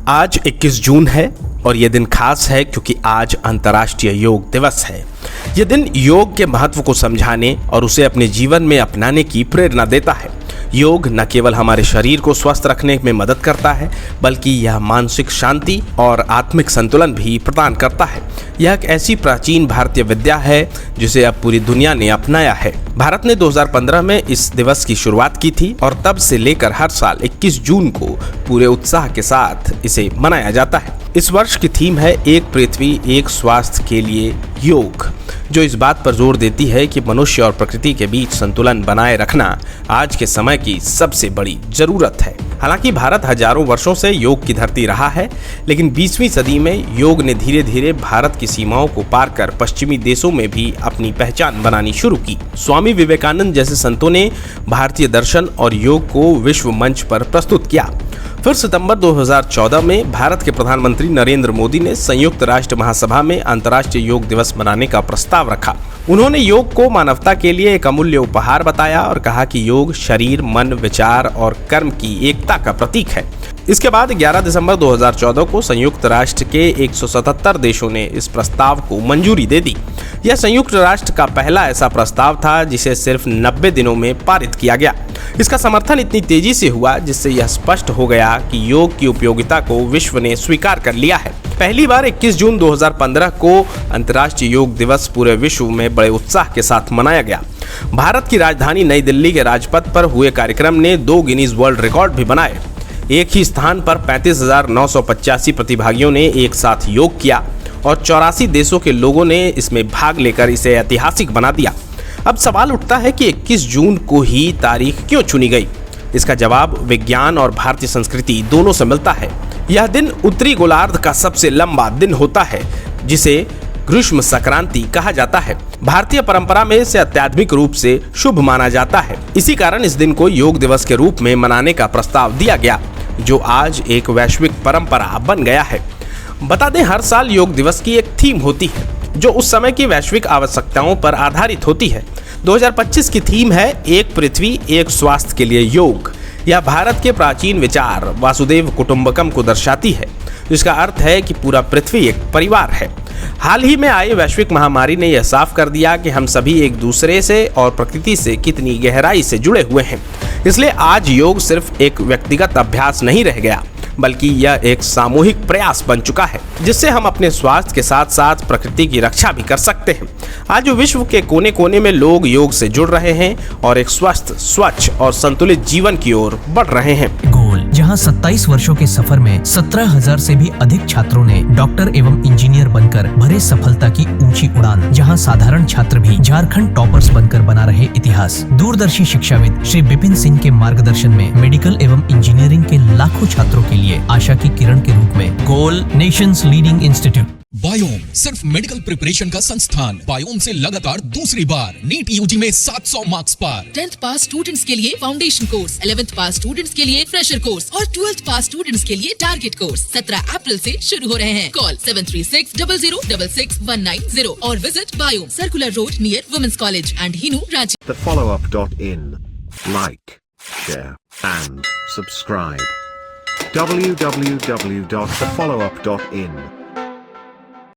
आज 21 जून है और ये दिन खास है क्योंकि आज अंतर्राष्ट्रीय योग दिवस है। ये दिन योग के महत्व को समझाने और उसे अपने जीवन में अपनाने की प्रेरणा देता है। योग न केवल हमारे शरीर को स्वस्थ रखने में मदद करता है, बल्कि यह मानसिक शांति और आत्मिक संतुलन भी प्रदान करता है। यह एक ऐसी प्राचीन भारतीय विद्या है जिसे अब पूरी दुनिया ने अपनाया है। भारत ने 2015 में इस दिवस की शुरुआत की थी और तब से लेकर हर साल 21 जून को पूरे उत्साह के साथ इसे मनाया जाता है। इस वर्ष की थीम है एक पृथ्वी एक स्वास्थ्य के लिए योग, जो इस बात पर जोर देती है कि मनुष्य और प्रकृति के बीच संतुलन बनाए रखना आज के समय की सबसे बड़ी जरूरत है। हालांकि भारत हजारों वर्षों से योग की धरती रहा है, लेकिन 20वीं सदी में योग ने धीरे धीरे भारत की सीमाओं को पार कर पश्चिमी देशों में भी अपनी पहचान बनानी शुरू की। स्वामी विवेकानंद जैसे संतों ने भारतीय दर्शन और योग को विश्व मंच पर प्रस्तुत किया। फिर सितंबर 2014 में भारत के प्रधानमंत्री नरेंद्र मोदी ने संयुक्त राष्ट्र महासभा में अंतर्राष्ट्रीय योग दिवस मनाने का प्रस्ताव रखा। उन्होंने योग को मानवता के लिए एक अमूल्य उपहार बताया और कहा कि योग शरीर, मन, विचार और कर्म की एकता का प्रतीक है। इसके बाद 11 दिसंबर 2014 को संयुक्त राष्ट्र के 177 देशों ने इस प्रस्ताव को मंजूरी दे दी। यह संयुक्त राष्ट्र का पहला ऐसा प्रस्ताव था जिसे सिर्फ 90 दिनों में पारित किया गया। इसका समर्थन इतनी तेजी से हुआ जिससे यह स्पष्ट हो गया कि योग की उपयोगिता को विश्व ने स्वीकार कर लिया है। पहली बार 21 जून 2015 को अंतर्राष्ट्रीय योग दिवस पूरे विश्व में बड़े उत्साह के साथ मनाया गया। भारत की राजधानी नई दिल्ली के राजपथ पर हुए कार्यक्रम ने 2 गिनीज वर्ल्ड रिकॉर्ड भी बनाए। एक ही स्थान पर 35,985 प्रतिभागियों ने एक साथ योग किया और 84 देशों के लोगों ने इसमें भाग लेकर इसे ऐतिहासिक बना दिया। अब सवाल उठता है कि 21 जून को ही तारीख क्यों चुनी गई? इसका जवाब विज्ञान और भारतीय संस्कृति दोनों से मिलता है। यह दिन उत्तरी गोलार्ध का सबसे लंबा दिन होता है, जिसे ग्रीष्म संक्रांति कहा जाता है। भारतीय परंपरा में इसे आध्यात्मिक रूप से शुभ माना जाता है। इसी कारण इस दिन को योग दिवस के रूप में मनाने का प्रस्ताव दिया गया, जो आज एक वैश्विक परंपरा बन गया है। बता दें, हर साल योग दिवस की एक थीम होती है जो उस समय की वैश्विक आवश्यकताओं पर आधारित होती है। 2025 की थीम है एक पृथ्वी एक स्वास्थ्य के लिए योग। यह भारत के प्राचीन विचार वासुदेव कुटुंबकम को दर्शाती है, जिसका अर्थ है कि पूरा पृथ्वी एक परिवार है। हाल ही में आई वैश्विक महामारी ने यह साफ कर दिया कि हम सभी एक दूसरे से और प्रकृति से कितनी गहराई से जुड़े हुए हैं। इसलिए आज योग सिर्फ एक व्यक्तिगत अभ्यास नहीं रह गया, बल्कि यह एक सामूहिक प्रयास बन चुका है, जिससे हम अपने स्वास्थ्य के साथ साथ प्रकृति की रक्षा भी कर सकते हैं। आज विश्व के कोने कोने में लोग योग से जुड़ रहे हैं और एक स्वस्थ, स्वच्छ और संतुलित जीवन की ओर बढ़ रहे हैं। गोल, जहां 27 वर्षों के सफर में 17,000 से भी अधिक छात्रों ने डॉक्टर एवं इंजीनियर बनकर भरे सफलता की ऊंची उड़ान, जहां साधारण छात्र भी झारखंड टॉपर्स बनकर बना रहे इतिहास। दूरदर्शी शिक्षाविद श्री विपिन सिंह के मार्गदर्शन में मेडिकल एवं इंजीनियरिंग के लाखों छात्रों के लिए आशा की किरण के रूप में गोल, नेशंस लीडिंग इंस्टीट्यूट। बायोम सिर्फ मेडिकल प्रिपरेशन का संस्थान। बायोम से लगातार दूसरी बार नीट यूजी में 700 मार्क्स पार। 10th पास स्टूडेंट्स के लिए फाउंडेशन कोर्स, 11th पास स्टूडेंट्स के लिए फ्रेशर कोर्स और 12th पास स्टूडेंट्स के लिए टारगेट कोर्स 17 अप्रैल से शुरू हो रहे हैं। कॉल 7360066190 और visit Biome, circular road near women's college and Hinoo, Ranchi. thefollowup.in. Like, share and subscribe. www.thefollowup.in